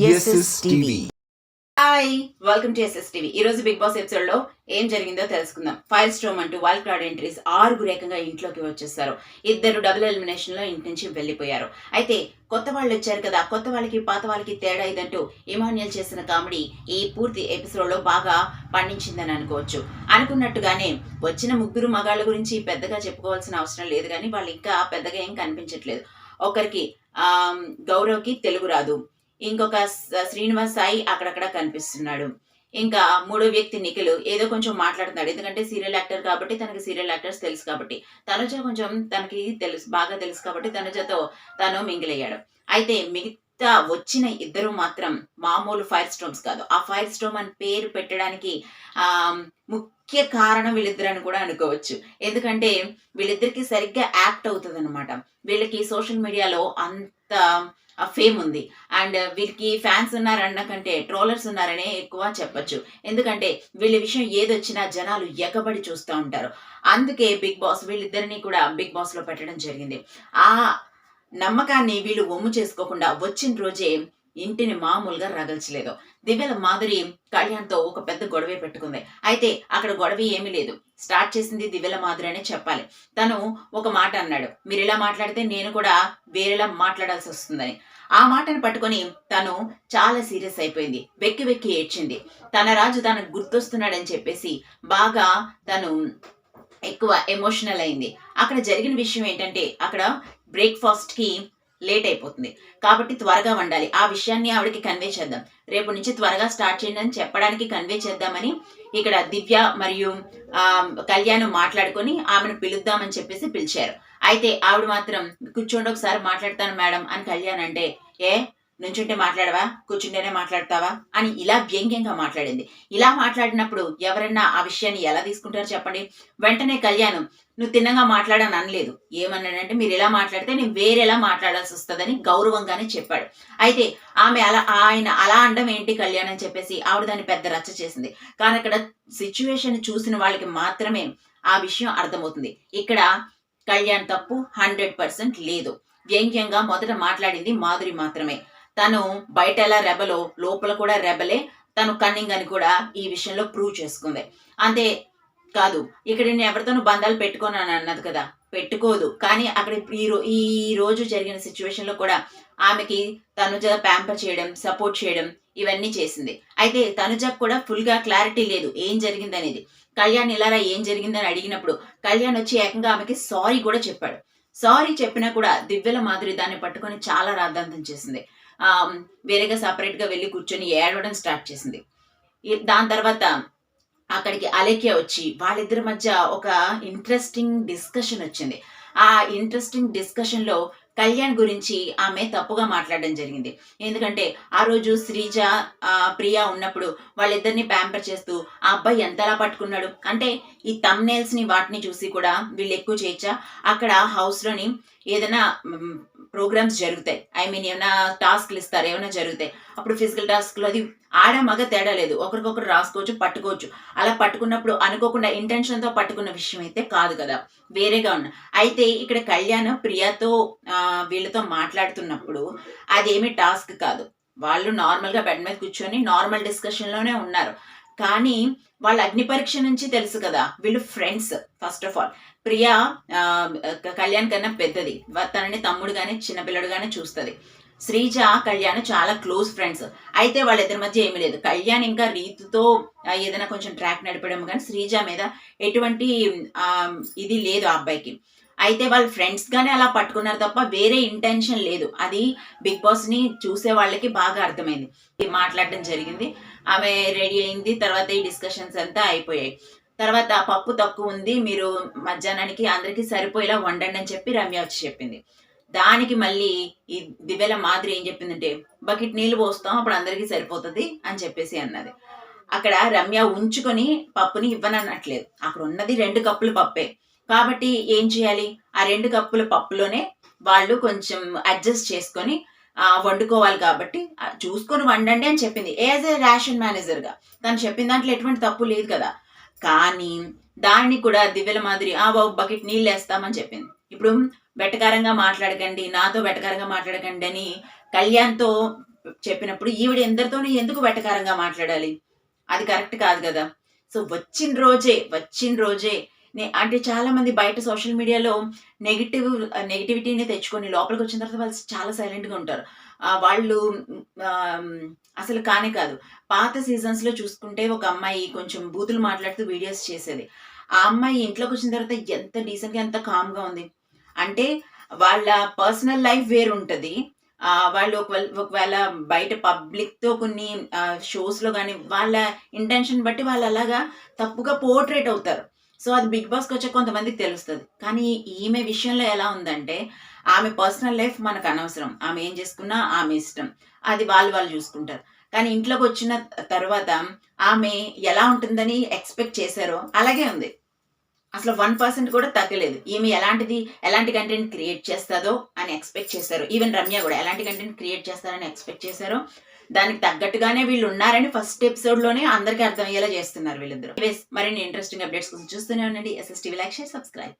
SSTV. Hi, welcome to SSTV. ఈ రోజు big boss episode లో ఏం జరిగిందో తెలుసుకుందాం. ఫైర్ స్టోమ్ అంటూ వైల్డ్ కార్డ్ ఎంట్రీస్ 6 ఏకంగా ఇంట్లోకి వచ్చేసారు. 2 డబుల్ ఎలిమినేషన్ లో ఇంటి నుంచి వెళ్లిపోయారు. అయితే కొత్త వాళ్ళు వచ్చారు కదా, కొత్త వాళ్ళకి పాత వాళ్ళకి తేడా ఇదంటూ ఇమాన్యుయల్ చేసిన కామెడీ ఈ పూర్తి ఎపిసోడ్ లో బాగా పండించిందని అనుకోవచ్చు. అనుకున్నట్టుగానే వచ్చిన 3 మగాళ్ళ గురించి పెద్దగా చెప్పుకోవాల్సిన అవసరం లేదు, కానీ వాళ్ళు ఇంకా పెద్దగా ఏం కనిపించట్లేదు. ఒకరికి గౌరవ్కి తెలుగు రాదు, ఇంకొక శ్రీనివాస్ సాయి అక్కడక్కడ కనిపిస్తున్నాడు, ఇంకా 3వ వ్యక్తి నిఖిల్ ఏదో కొంచెం మాట్లాడుతున్నాడు. ఎందుకంటే సీరియల్ యాక్టర్ కాబట్టి తనకి సీరియల్ యాక్టర్స్ తెలుసు కాబట్టి, తనుజ కొంచెం తనకి బాగా తెలుసు కాబట్టి తనుజతో తను మింగిల్ అయ్యాడు. అయితే మిగతా వచ్చిన 2 మాత్రం మామూలు ఫైర్ స్టోమ్స్ కాదు. ఆ ఫైర్ స్టోమ్ అని పేరు పెట్టడానికి ముఖ్య కారణం వీళ్ళిద్దరని కూడా అనుకోవచ్చు. ఎందుకంటే వీళ్ళిద్దరికి సరిగ్గా యాక్ట్ అవుతుంది అనమాట. వీళ్ళకి సోషల్ మీడియాలో అంత ఫేమ్ ఉంది, అండ్ వీళ్ళకి ఫ్యాన్స్ ఉన్నారన్న కంటే ట్రోలర్స్ ఉన్నారనే ఎక్కువ చెప్పొచ్చు. ఎందుకంటే వీళ్ళ విషయం ఏదొచ్చినా జనాలు ఎగబడి చూస్తూ ఉంటారు. అందుకే బిగ్ బాస్ వీళ్ళిద్దరిని కూడా బిగ్ బాస్ లో పెట్టడం జరిగింది. ఆ నమ్మకాన్ని వీళ్ళు ఒమ్ము చేసుకోకుండా వచ్చిన రోజే ఇంటిని మామూలుగా రగల్చలేదు. దివ్యల మాధురి కళ్యాణ్తో ఒక పెద్ద గొడవే పెట్టుకుంది. అయితే అక్కడ గొడవ ఏమీ లేదు, స్టార్ట్ చేసింది దివ్యల మాధురి అనే చెప్పాలి. తను ఒక మాట అన్నాడు, మీరు ఇలా మాట్లాడితే నేను కూడా వేరేలా మాట్లాడాల్సి వస్తుందని. ఆ మాటను పట్టుకొని తను చాలా సీరియస్ అయిపోయింది, వెక్కి వెక్కి ఏడ్చింది. తన రాజు తనకు గుర్తొస్తున్నాడని చెప్పేసి బాగా తను ఎక్కువ ఎమోషనల్ అయింది. అక్కడ జరిగిన విషయం ఏంటంటే, అక్కడ బ్రేక్ఫాస్ట్ కి లేట్ అయిపోతుంది కాబట్టి త్వరగా వండాలి. ఆ విషయాన్ని ఆవిడకి కన్వే చేద్దాం, రేపు నుంచి త్వరగా స్టార్ట్ చేయండి అని చెప్పడానికి కన్వే చేద్దామని ఇక్కడ దివ్య మరియు కళ్యాణ్ మాట్లాడుకొని ఆమెను పిలుద్దామని చెప్పేసి పిలిచారు. అయితే ఆవిడ మాత్రం కూర్చోండి ఒకసారి మాట్లాడతాను మేడం అని కళ్యాణ్ అంటే, ఏ నుంచుంటే మాట్లాడవా, కూర్చుంటేనే మాట్లాడతావా అని ఇలా వ్యంగ్యంగా మాట్లాడింది. ఇలా మాట్లాడినప్పుడు ఎవరన్నా ఆ విషయాన్ని ఎలా తీసుకుంటారో చెప్పండి. వెంటనే కళ్యాణ్, నువ్వు తిన్నగా మాట్లాడని అనలేదు, ఏమన్నాడంటే మీరు ఇలా మాట్లాడితే నేను వేరేలా మాట్లాడాల్సి వస్తుందని గౌరవంగానే చెప్పాడు. అయితే ఆయన అలా అనడం ఏంటి కళ్యాణ్ అని చెప్పేసి ఆవిడ దాన్ని పెద్ద రచ్చ చేసింది. కానీ అక్కడ సిచ్యువేషన్ చూసిన వాళ్ళకి మాత్రమే ఆ విషయం అర్థమవుతుంది. ఇక్కడ కళ్యాణ్ తప్పు 100% లేదు. వ్యంగ్యంగా మొదట మాట్లాడింది మాధురి మాత్రమే. తను బయట ఎలా రెబలో లోపల కూడా రెబలే, తను కన్నింగ్ అని కూడా ఈ విషయంలో ప్రూవ్ చేసుకుంది. అంతే కాదు, ఇక్కడ నేను ఎవరితోనూ బంధాలు పెట్టుకోను అని అన్నది కదా, పెట్టుకోదు. కానీ అక్కడ ఈ రోజు జరిగిన సిచ్యువేషన్ లో కూడా ఆమెకి తనుజ ప్యాంపర్ చేయడం, సపోర్ట్ చేయడం ఇవన్నీ చేసింది. అయితే తనుజకు కూడా ఫుల్ గా క్లారిటీ లేదు ఏం జరిగింది అనేది. కళ్యాణ్ ఇలారా ఏం జరిగిందని అడిగినప్పుడు కళ్యాణ్ వచ్చి ఏకంగా ఆమెకి సారీ కూడా చెప్పాడు. సారీ చెప్పినా కూడా దివ్యల మాధురి దాన్ని పట్టుకొని చాలా రాద్ధాంతం చేసింది. వేరేగా సపరేట్ గా వెళ్ళి కూర్చొని ఏడవడం స్టార్ట్ చేసింది. దాని తర్వాత అక్కడికి అలేఖ్య వచ్చి వాళ్ళిద్దరి మధ్య ఒక ఇంట్రెస్టింగ్ డిస్కషన్ వచ్చింది. ఆ ఇంట్రెస్టింగ్ డిస్కషన్ లో కళ్యాణ్ గురించి ఆమె తప్పుగా మాట్లాడడం జరిగింది. ఎందుకంటే ఆ రోజు శ్రీజ ప్రియా ఉన్నప్పుడు వాళ్ళిద్దరిని ప్యాంపర్ చేస్తూ ఆ అబ్బాయి ఎంతలా పట్టుకున్నాడు అంటే, ఈ థంబ్నెయిల్స్ ని వాటిని చూసి కూడా వీళ్ళు ఎక్కువ చేయొచ్చా. అక్కడ హౌస్ లోని ఏదైనా ప్రోగ్రామ్స్ జరుగుతాయి, ఏమైనా టాస్క్లు ఇస్తారు, ఏమైనా జరుగుతాయి, అప్పుడు ఫిజికల్ టాస్క్లు అది ఆడ మగ తేడా లేదు, ఒకరికొకరు రాసుకోవచ్చు, పట్టుకోవచ్చు. అలా పట్టుకున్నప్పుడు అనుకోకుండా ఇంటెన్షన్ తో పట్టుకున్న విషయం అయితే కాదు కదా, వేరేగా ఉన్న. అయితే ఇక్కడ కళ్యాణ్ ప్రియాతో వీళ్ళతో మాట్లాడుతున్నప్పుడు అదేమి టాస్క్ కాదు, వాళ్ళు నార్మల్ గా బెడ్ మీద కూర్చొని నార్మల్ డిస్కషన్ లోనే ఉన్నారు. కానీ వాళ్ళ అగ్ని పరీక్ష నుంచి తెలుసు కదా, వీళ్ళు friends. First of all Priya Kalyan కన్నా పెద్దది, తనని తమ్ముడుగానే చిన్నపిల్లడుగానే చూస్తుంది. శ్రీజ కళ్యాణ్ చాలా క్లోజ్ ఫ్రెండ్స్. అయితే వాళ్ళిద్దరి మధ్య ఏమీ లేదు. కళ్యాణ్ ఇంకా రీతుతో ఏదైనా కొంచెం ట్రాక్ నడిపడం, కానీ శ్రీజ మీద ఎటువంటి ఇది లేదు ఆ అబ్బాయికి. అయితే వాళ్ళు ఫ్రెండ్స్ గానే అలా పట్టుకున్నారు తప్ప వేరే ఇంటెన్షన్ లేదు. అది బిగ్ బాస్ ని చూసే వాళ్ళకి బాగా అర్థమైంది. మాట్లాడడం జరిగింది, ఆమె రెడీ అయింది, తర్వాత ఈ డిస్కషన్స్ అంతా అయిపోయాయి. తర్వాత పప్పు తక్కువ ఉంది, మీరు మధ్యాహ్నానికి అందరికీ సరిపోయేలా వండండి అని చెప్పి రమ్య వచ్చి చెప్పింది. దానికి మళ్ళీ ఈ దివ్యల మాదిరి ఏం చెప్పిందంటే, బకెట్ నీళ్లు పోస్తాం అప్పుడు అందరికీ సరిపోతుంది అని చెప్పేసి అన్నది. అక్కడ రమ్య ఉంచుకొని పప్పుని ఇవ్వనన్నట్లేదు, అక్కడ ఉన్నది 2 కప్పులు పప్పే కాబట్టి ఏం చేయాలి, ఆ 2 కప్పుల పప్పులోనే వాళ్ళు కొంచెం అడ్జస్ట్ చేసుకొని వండుకోవాలి. కాబట్టి చూసుకొని వండండి అని చెప్పింది. యాజ్ ఏ రేషన్ మేనేజర్ గా తను చెప్పిన దాంట్లో ఎటువంటి తప్పు లేదు కదా. కానీ దాన్ని కూడా దివ్యల మాదిరి బాబు బకెట్ నీళ్ళు వేస్తామని చెప్పింది. ఇప్పుడు వెటకారంగా మాట్లాడకండి, నాతో వెటకారంగా మాట్లాడకండి అని కళ్యాణ్తో చెప్పినప్పుడు ఈవిడ ఎందరితోనూ ఎందుకు వెటకారంగా మాట్లాడాలి? అది కరెక్ట్ కాదు గదా! సో, వచ్చిన రోజే అంటే చాలామంది బయట సోషల్ మీడియాలో నెగటివిటీని తెచ్చుకొని లోపలికొచ్చిన తర్వాత వాళ్ళు చాలా సైలెంట్‌గా ఉంటారు. వాళ్ళు ఆహ్, అసలు కానే కాదు. పాత సీజన్స్‌లో చూసుకుంటే ఒక అమ్మాయి కొంచెం బూతులు మాట్లాడుతూ వీడియోస్ చేసేది. ఆ అమ్మాయి ఇంట్లోకొచ్చిన తర్వాత ఎంత డీసెంట్‌గా, ఎంత కామ్‌గా ఉంది. అంటే వాళ్ళ పర్సనల్ లైఫ్ వేరుంటది. వాళ్ళు ఒకవేళ బయట పబ్లిక్‌తో కొన్ని షోస్‌లో గాని వాళ్ళ ఇంటెన్షన్ బట్టి వాళ్ళలాగా తప్పుగా పోర్ట్రేట్ అవుతారు. సో, అది 'బిగ్ బాస్'కొచ్చాక కొంతమందికి తెలుస్తది. కానీ ఈమె విషయంలో ఎలా ఉందంటే, ఆమె పర్సనల్ లైఫ్ మనకనవసరం. ఆమె ఏం చేసుకున్నా ఆమె ఇష్టం. అది వాళ్ళు చూసుకుంటారు. కానీ ఇంట్లోకొచ్చిన తర్వాత ఆమె ఎలా ఉంటుందని ఎక్స్‌పెక్ట్ చేశారో అలాగే ఉంది. అసలు 1% కూడా తగ్గలేదు. ఈమె ఎలాంటి కంటెంట్ క్రియేట్ చేస్తదో అని ఎక్స్‌పెక్ట్ చేశారు. ఈవెన్ రమ్య గూడా ఎలాంటి కంటెంట్ క్రియేట్ చేస్తారని ఎక్స్‌పెక్ట్ చేశారో, దానికి తగ్గట్టుగానే వీళ్ళున్నారని ఫస్ట్ ఎపిసోడ్‌లోనే అందరికి అర్థమయ్యేలా చేస్తున్నారు వీళ్ళిద్దరూ. ఎనీవేస్ మరిన్ని ఇంట్రెస్టింగ్ అప్డేట్స్ కోసం చూస్తూనే ఉండండి. SS TV. Like, share, subscribe.